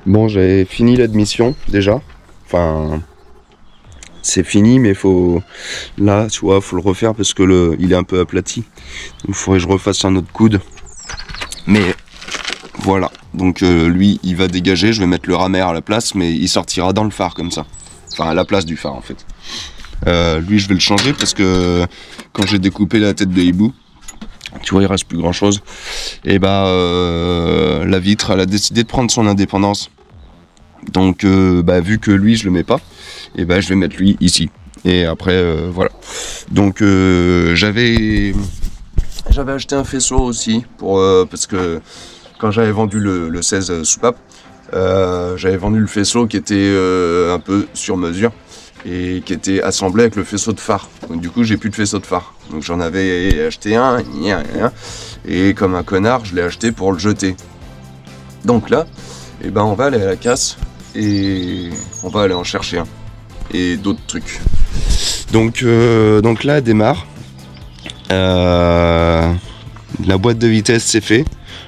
Bon, j'avais fini l'admission déjà. Enfin, c'est fini, mais faut là, tu vois, faut le refaire parce que il est un peu aplati. Il faudrait que je refasse un autre coude. Mais voilà. Donc lui, il va dégager. Je vais mettre le rameur à la place, mais il sortira dans le phare comme ça. Enfin, à la place du phare en fait. Lui, je vais le changer parce que quand j'ai découpé la tête de hibou, tu vois, il reste plus grand chose. Et la vitre, elle a décidé de prendre son indépendance. Donc, vu que lui, je le mets pas, et je vais mettre lui ici. Et après, voilà. Donc, j'avais acheté un faisceau aussi parce que quand j'avais vendu le 16 soupape, j'avais vendu le faisceau qui était un peu sur mesure et qui était assemblé avec le faisceau de phare. Donc du coup, j'ai plus de faisceau de phare. Donc j'en avais acheté un, et comme un connard, je l'ai acheté pour le jeter. Donc là, on va aller à la casse et on va aller en chercher un et d'autres trucs. Donc là, elle démarre. La boîte de vitesse c'est fait,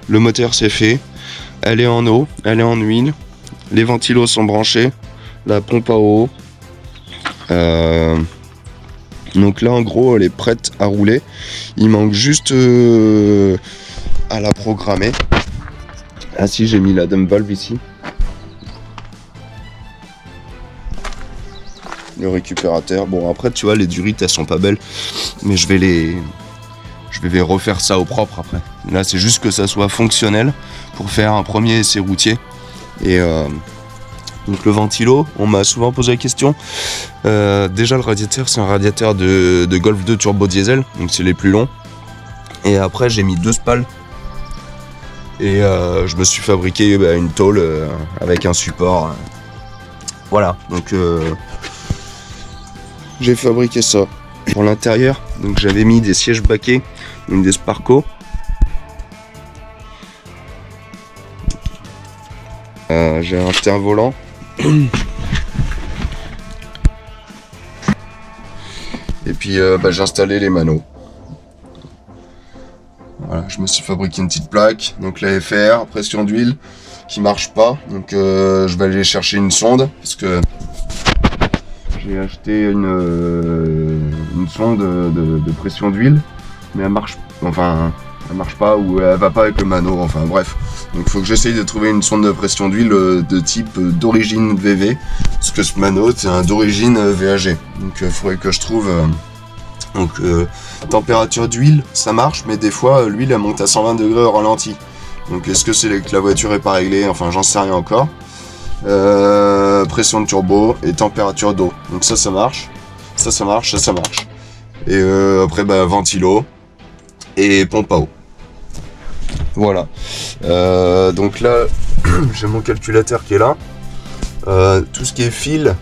le moteur c'est fait, elle est en eau, elle est en huile, les ventilos sont branchés, la pompe à eau. Donc là en gros elle est prête à rouler, il manque juste à la programmer. Ah si, j'ai mis la dump valve ici, le récupérateur. Bon après tu vois, les durites elles sont pas belles, mais je vais refaire ça au propre après. Là c'est juste que ça soit fonctionnel pour faire un premier essai routier. Et donc le ventilo, on m'a souvent posé la question. Déjà le radiateur, c'est un radiateur de Golf 2 turbo diesel, donc c'est les plus longs. Et après j'ai mis 2 spales. Et je me suis fabriqué une tôle avec un support. Voilà, donc j'ai fabriqué ça. Pour l'intérieur, donc j'avais mis des sièges baquets, donc des Sparco. J'ai acheté un volant. Et puis j'ai installé les manos. Voilà, je me suis fabriqué une petite plaque, donc la FR, pression d'huile, qui marche pas. Donc je vais aller chercher une sonde, parce que j'ai acheté une sonde de pression d'huile, mais elle marche pas, ou elle va pas avec le mano, enfin bref. Donc il faut que j'essaye de trouver une sonde de pression d'huile de type d'origine VV, parce que ce mano c'est un d'origine VAG. Donc il faudrait que je trouve... température d'huile, ça marche, mais des fois l'huile elle monte à 120 degrés au ralenti. Donc est-ce que c'est que la voiture est pas réglée? Enfin j'en sais rien encore. Pression de turbo et température d'eau. Donc ça marche. Ça marche. Et après ventilo et pompe à eau. Voilà. Donc là j'ai mon calculateur qui est là. Tout ce qui est fil,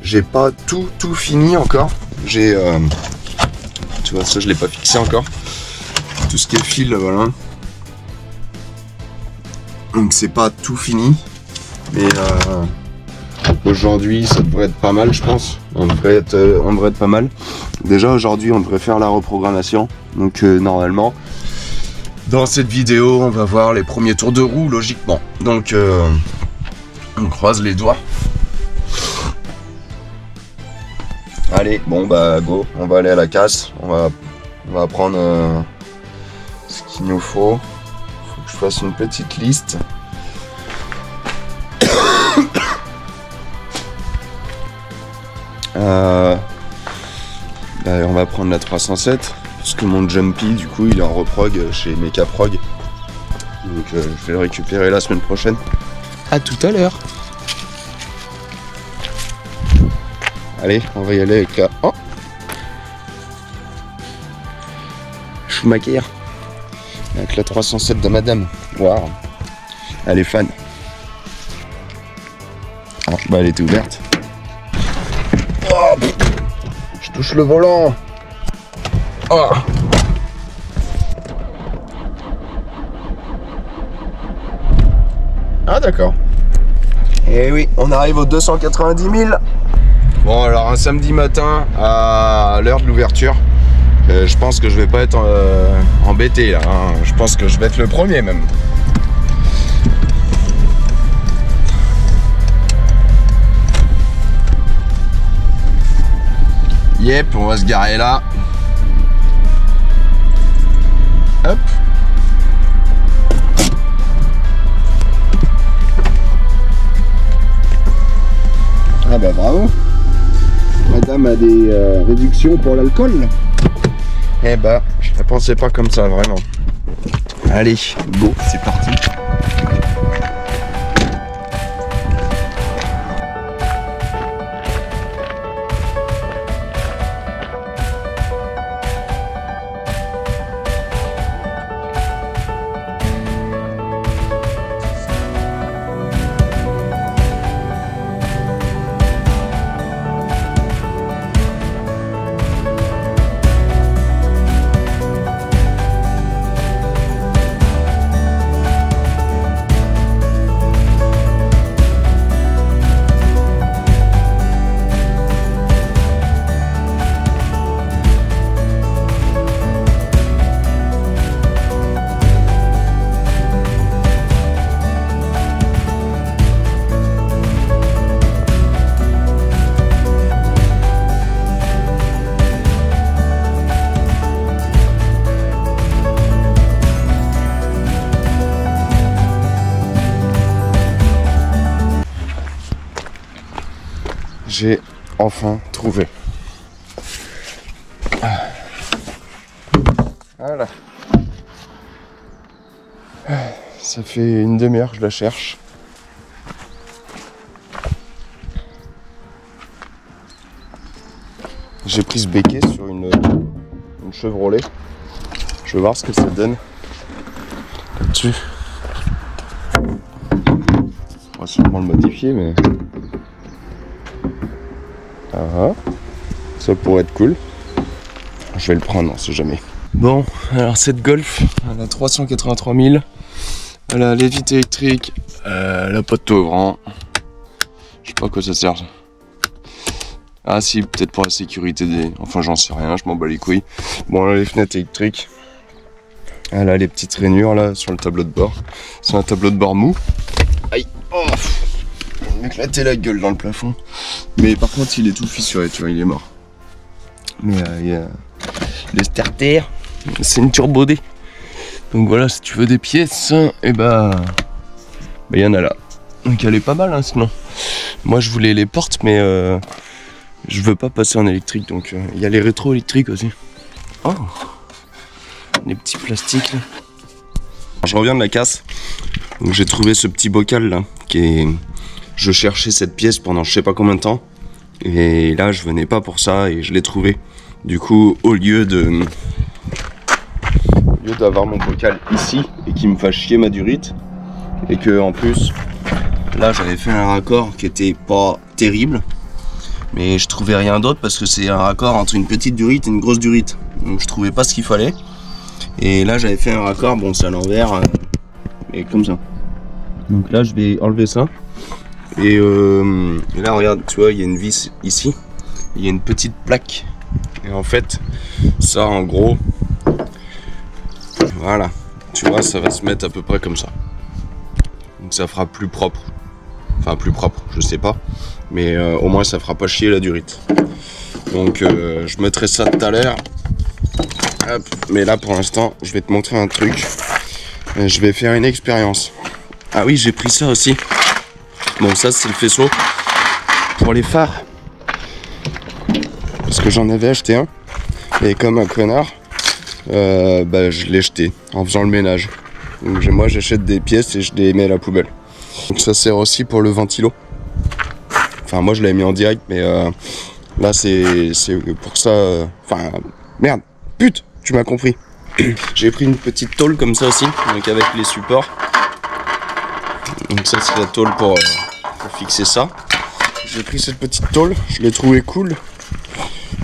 j'ai pas tout fini encore. J'ai tu vois, ça je l'ai pas fixé encore. Tout ce qui est fil, voilà. Donc c'est pas tout fini, mais aujourd'hui ça devrait être pas mal, je pense. On devrait être pas mal. Déjà aujourd'hui on devrait faire la reprogrammation. Donc normalement dans cette vidéo on va voir les premiers tours de roue logiquement. Donc on croise les doigts. Allez, bon go, on va aller à la casse, on va prendre ce qu'il nous faut. Faut que je fasse une petite liste. On va prendre la 307, parce que mon Jumpy du coup il est en reprog chez Mecaprog. Donc je vais le récupérer la semaine prochaine. À tout à l'heure. Allez, on va y aller avec la... Oh, Schumacher. Avec la 307 de madame. Waouh. Elle est fan. Ah, elle était ouverte. Oh, je touche le volant. Oh. Ah d'accord. Et oui, on arrive aux 290 000. Bon alors un samedi matin à l'heure de l'ouverture, Je pense que je vais pas être embêté là, hein. Je pense que je vais être le premier même. Yep, on va se garer là. Hop. Ah bah bravo. Madame a des réductions pour l'alcool. Eh bah, je ne pensais pas comme ça vraiment. Allez, go, c'est parti. J'ai enfin trouvé. Voilà. Ça fait une demi-heure que je la cherche. J'ai pris ce béquet sur une Chevrolet. Je vais voir ce que ça donne là-dessus. On va sûrement le modifier, mais... Ah, ça pourrait être cool. Je vais le prendre, on sait jamais. Bon, alors cette Golf, elle a 383 000. Elle a les vitres électriques, elle a pas de taux Je sais pas à quoi ça sert. Ah si, peut-être pour la sécurité des... Enfin j'en sais rien, je m'en bats les couilles. Bon, elle a les fenêtres électriques. Elle a les petites rainures là sur le tableau de bord. C'est un tableau de bord mou. Aïe, oh, il m'a éclaté la gueule dans le plafond. Mais par contre il est tout fissuré, tu vois, il est mort. Mais il y a le starter, c'est une Turbo D. Donc voilà, si tu veux des pièces, et bah il y en a là. Donc elle est pas mal hein, sinon. Moi je voulais les portes mais je veux pas passer en électrique, donc il y a les rétro électriques aussi. Oh, des petits plastiques là. Je reviens de la casse. Donc j'ai trouvé ce petit bocal là qui est... Je cherchais cette pièce pendant je sais pas combien de temps. Et là je venais pas pour ça et je l'ai trouvé. Du coup au lieu d'avoir mon bocal ici et qui me fasse chier ma durite, et que en plus là j'avais fait un raccord qui était pas terrible, mais je trouvais rien d'autre parce que c'est un raccord entre une petite durite et une grosse durite, donc je trouvais pas ce qu'il fallait. Et là j'avais fait un raccord, bon c'est à l'envers, mais comme ça. Donc là je vais enlever ça. Et là regarde, tu vois, il y a une vis ici, il y a une petite plaque. Et en fait, ça en gros, voilà, tu vois, ça va se mettre à peu près comme ça. Donc ça fera plus propre. Enfin plus propre, je sais pas. Mais au moins ça fera pas chier la durite. Donc je mettrai ça tout à l'heure. Mais là pour l'instant, je vais te montrer un truc. Je vais faire une expérience. Ah oui, j'ai pris ça aussi. Bon, ça c'est le faisceau pour les phares. Parce que j'en avais acheté un. Et comme un connard, je l'ai jeté en faisant le ménage. Donc moi j'achète des pièces et je les mets à la poubelle. Donc ça sert aussi pour le ventilo. Enfin moi je l'avais mis en direct, mais là c'est pour ça. Enfin merde, pute, tu m'as compris. J'ai pris une petite tôle comme ça aussi, donc avec les supports. Donc ça c'est la tôle pour fixer ça. J'ai pris cette petite tôle, je l'ai trouvée cool.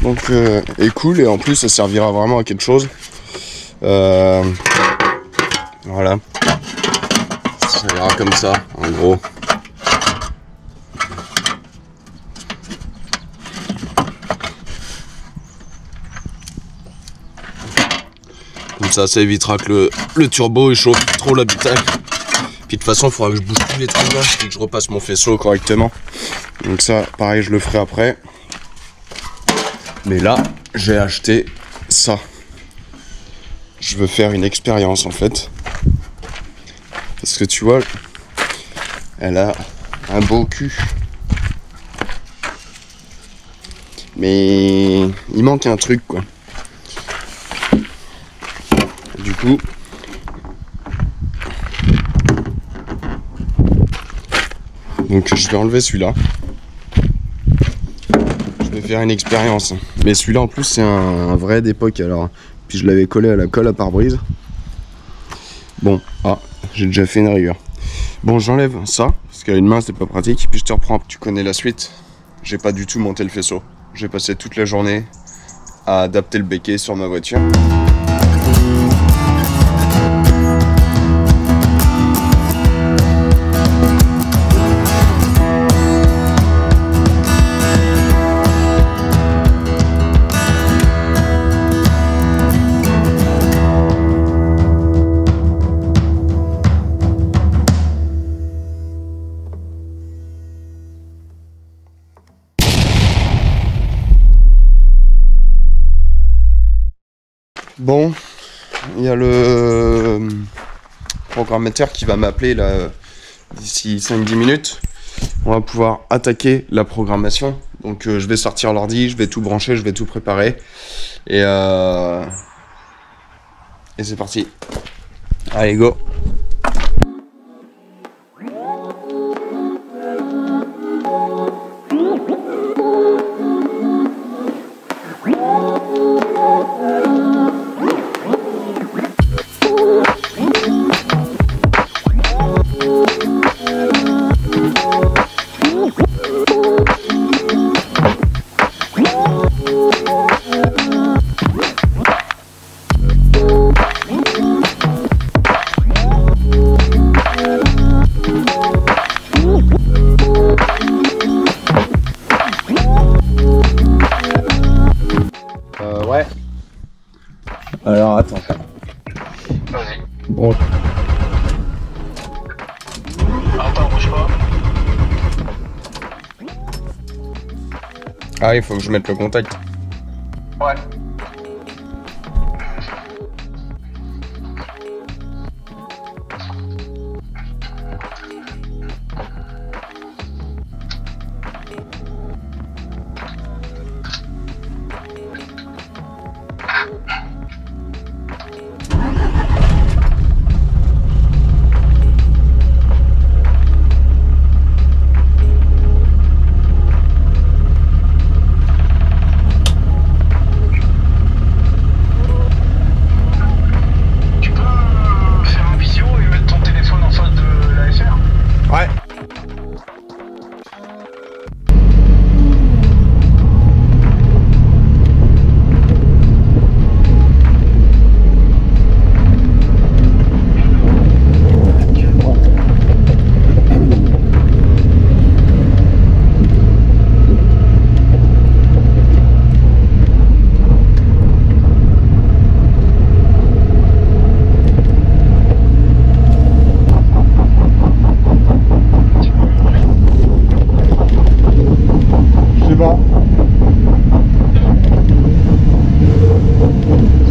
Donc et en plus ça servira vraiment à quelque chose. Voilà. Ça ira comme ça en gros. Comme ça évitera que le turbo il chauffe trop l'habitacle. Puis de toute façon, il faudra que je bouge tous les trucs là et que je repasse mon faisceau correctement. Donc ça, pareil, je le ferai après. Mais là, j'ai acheté ça. Je veux faire une expérience en fait. Parce que tu vois, elle a un beau cul. Mais il manque un truc quoi. Du coup, donc je vais enlever celui-là. Je vais faire une expérience. Mais celui-là en plus c'est un vrai d'époque alors. Puis je l'avais collé à la colle à pare-brise. Bon, j'ai déjà fait une rayure. Bon, j'enlève ça, parce qu'à une main c'est pas pratique. Puis je te reprends, tu connais la suite. J'ai pas du tout monté le faisceau. J'ai passé toute la journée à adapter le béquet sur ma voiture. Bon, il y a le programmateur qui va m'appeler là d'ici 5-10 minutes. On va pouvoir attaquer la programmation. Donc je vais sortir l'ordi, je vais tout brancher, je vais tout préparer. Et c'est parti. Allez, go! Ouais. Alors attends. Vas-y. Bon. Attends, bouge pas. Ah, il faut que je mette le contact. Ouais. Ouais.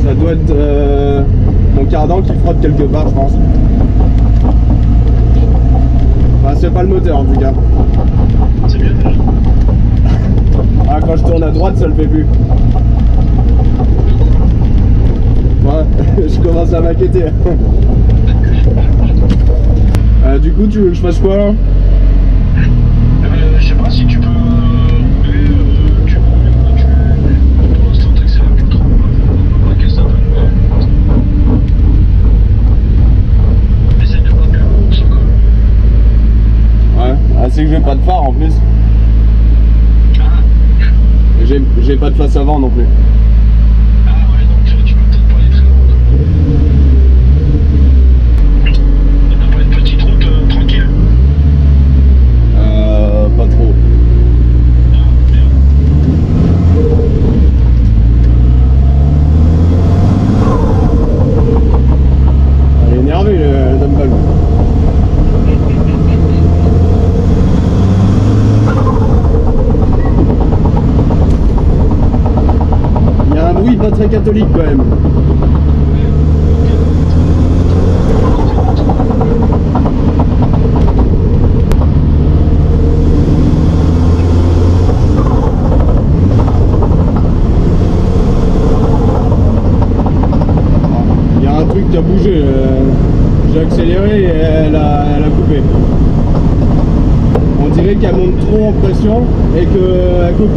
Ça doit être mon cardan qui frotte quelque part, je pense. Enfin, c'est pas le moteur en tout cas. C'est bien déjà. Ah, quand je tourne à droite, ça le fait plus. Ouais, je commence à m'inquiéter. Du coup, tu veux que je fasse quoi là? Je sais pas si tu peux rouler, tu roules, pour l'instant t'accélères plus trop. Qu'est-ce que ça fait? Essaye de pas plus haut, ça quand même. Ouais, c'est que j'ai pas de phare en plus. J'ai pas de face avant non plus. Ah ouais, donc tu peux peut-être pas aller très haut. T'as pas une petite route tranquille? Pas trop. Ah, merde. catholique quand même. Il y a un truc qui a bougé. J'ai accéléré et elle a coupé. On dirait qu'elle monte trop en pression et qu'elle coupe.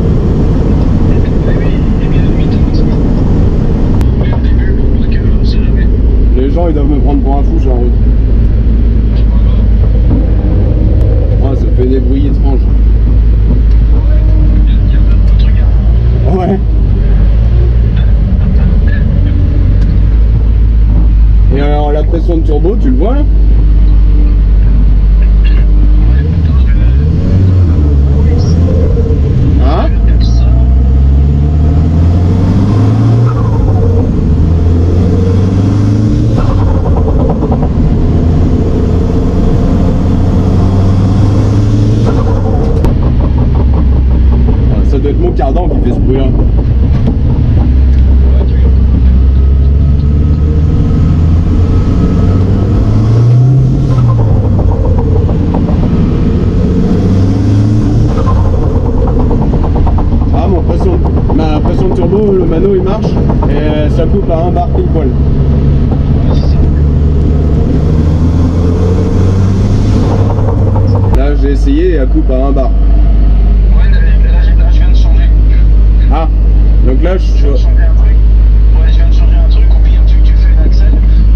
Les gens ils doivent me prendre pour un fou sur la route. Ouais, ça fait des bruits étranges. Ouais. Et alors la pression de turbo, tu le vois là? Hein? Ça doit être mon cardan qui fait ce bruit là. Ma pression de turbo, le mano il marche et ça coupe à 1 bar pile poil. Là j'ai essayé et elle coupe à 1 bar. Ouais, là je viens de changer. Ah, donc là je viens de changer un truc. Ouais, je viens de changer un truc, au pire tu fais une axle.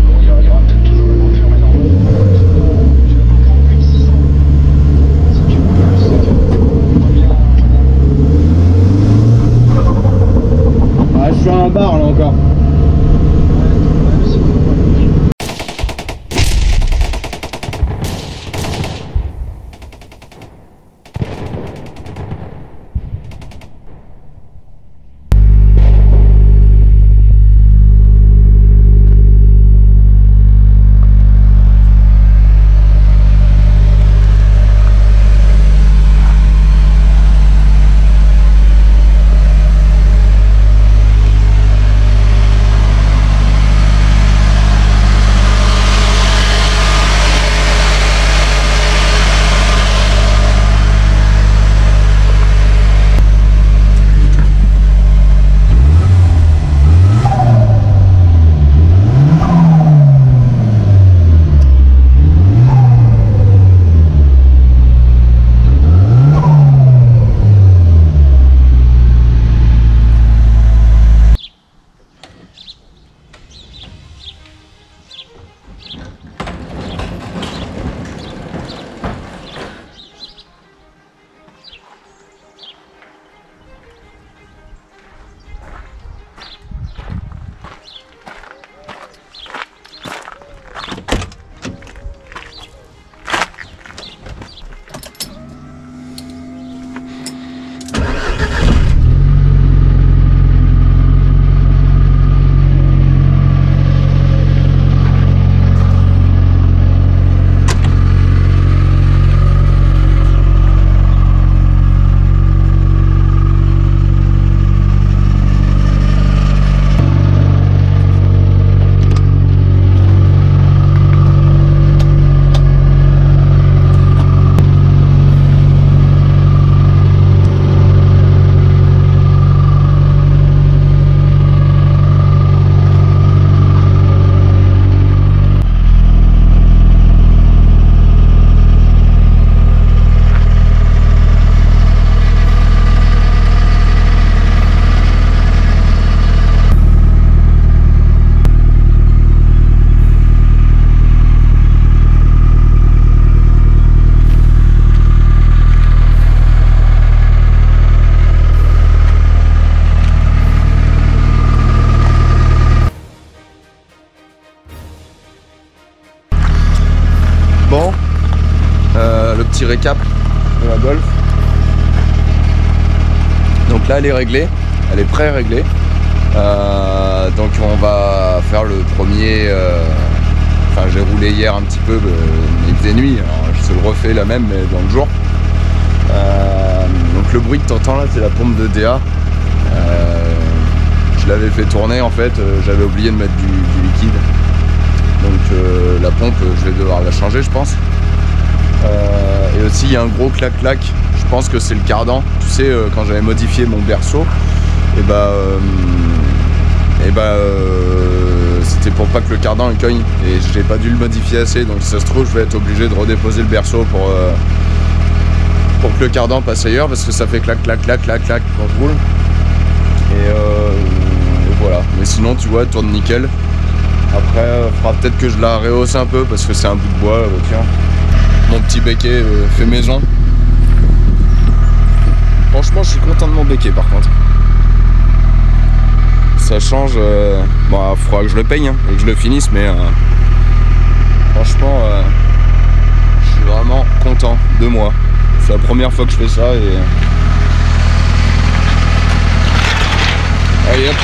Bon, il y aura peut-être toujours le coupure, mais normalement, tu vas pas prendre plus de 600. Si tu veux plus, c'est que pas bien. Ah, je suis à 1 bar là encore. petit récap de la Golf. Donc là elle est réglée, elle est pré-réglée. Donc on va faire le premier. Enfin j'ai roulé hier un petit peu, il faisait nuit, alors je te le refais la même mais dans le jour. Donc le bruit que tu entends là c'est la pompe de DA. Je je l'avais fait tourner en fait, j'avais oublié de mettre du liquide. Donc la pompe, je vais devoir la changer, je pense. Et aussi, il y a un gros clac-clac. Je pense que c'est le cardan. Tu sais, quand j'avais modifié mon berceau, c'était pour pas que le cardan il cogne. Et j'ai pas dû le modifier assez. Donc si ça se trouve, je vais être obligé de redéposer le berceau pour que le cardan passe ailleurs. Parce que ça fait clac-clac-clac-clac-clac quand je roule. Et voilà. Mais sinon, tu vois, elle tourne nickel. Après, il faudra peut-être que je la rehausse un peu parce que c'est un bout de bois. Tiens, mon petit béquet fait maison. Franchement, je suis content de mon béquet par contre. Ça change. Bon, il faudra que je le paye hein, et que je le finisse, mais franchement, je suis vraiment content de moi. C'est la première fois que je fais ça et. Allez hop.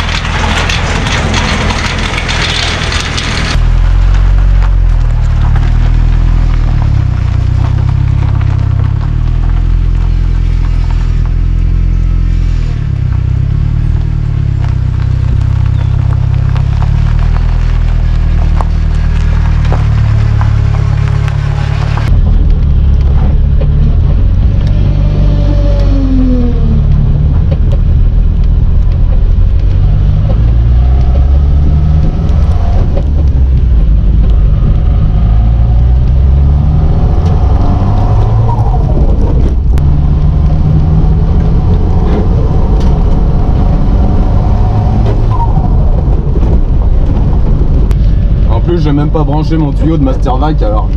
J'ai même pas branché mon tuyau de Mastervac, alors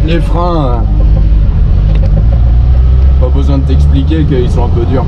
les freins, pas besoin de t'expliquer qu'ils sont un peu durs.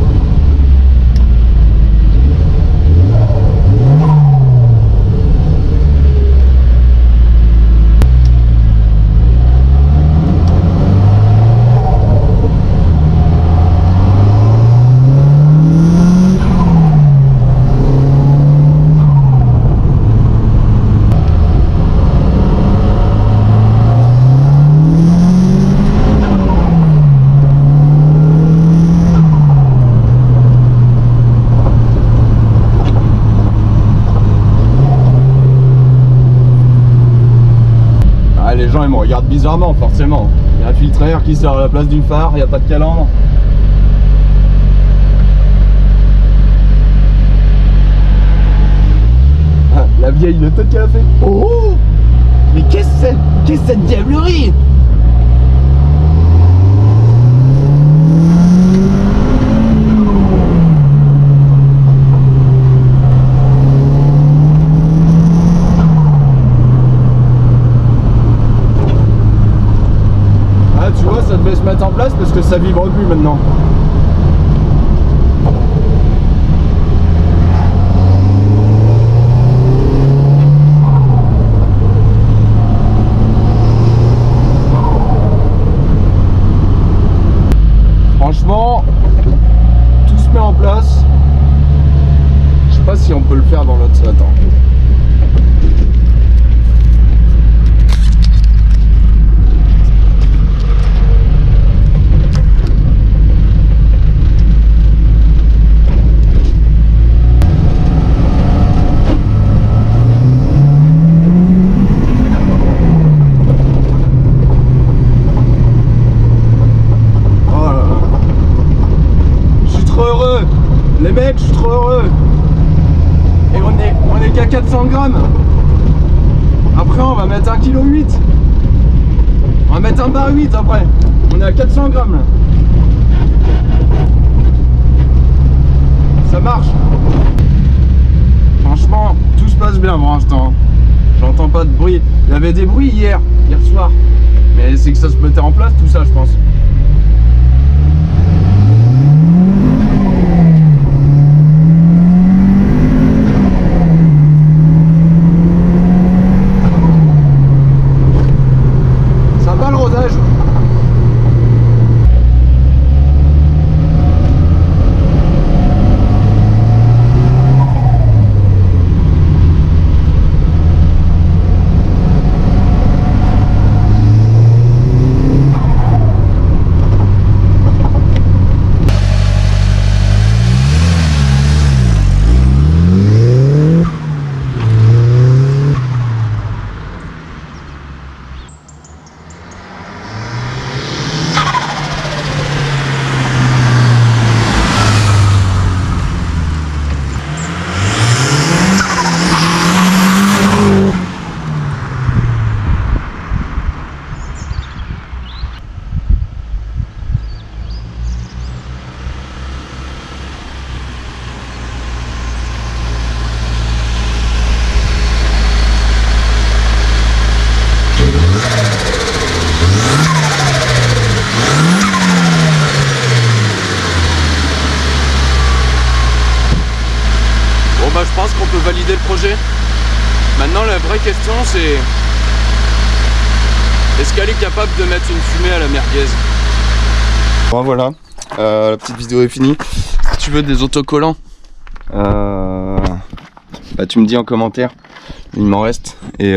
Les gens ils me regardent bizarrement forcément. Il y a un filtre à air qui sort à la place du phare, il n'y a pas de calandre. Ah, la vieille le toque a fait. Oh, mais qu'est-ce que c'est? Qu'est-ce que cette diablerie? Ça devait se mettre en place parce que ça vibre plus maintenant. Franchement, tout se met en place. Je sais pas si on peut le faire dans l'autre. Attends. Les mecs, je suis trop heureux. Et on est qu'à 400 grammes. Après on va mettre 1,8 kg. On va mettre un bar 8 après. On est à 400 grammes là. Ça marche. Franchement, tout se passe bien pour l'instant. J'entends pas de bruit. Il y avait des bruits hier soir. Mais c'est que ça se mettait en place tout ça je pense. je pense qu'on peut valider le projet. Maintenant, la vraie question, c'est est-ce qu'elle est capable de mettre une fumée à la merguez? Bon, voilà, la petite vidéo est finie. Si tu veux des autocollants, bah, tu me dis en commentaire, il m'en reste. Et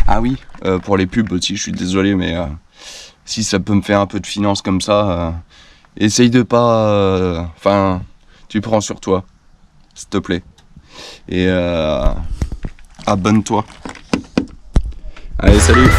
ah oui, pour les pubs aussi, je suis désolé, mais si ça peut me faire un peu de finance comme ça, essaye de pas... Enfin, tu prends sur toi, s'il te plaît. Et abonne-toi. Allez, salut!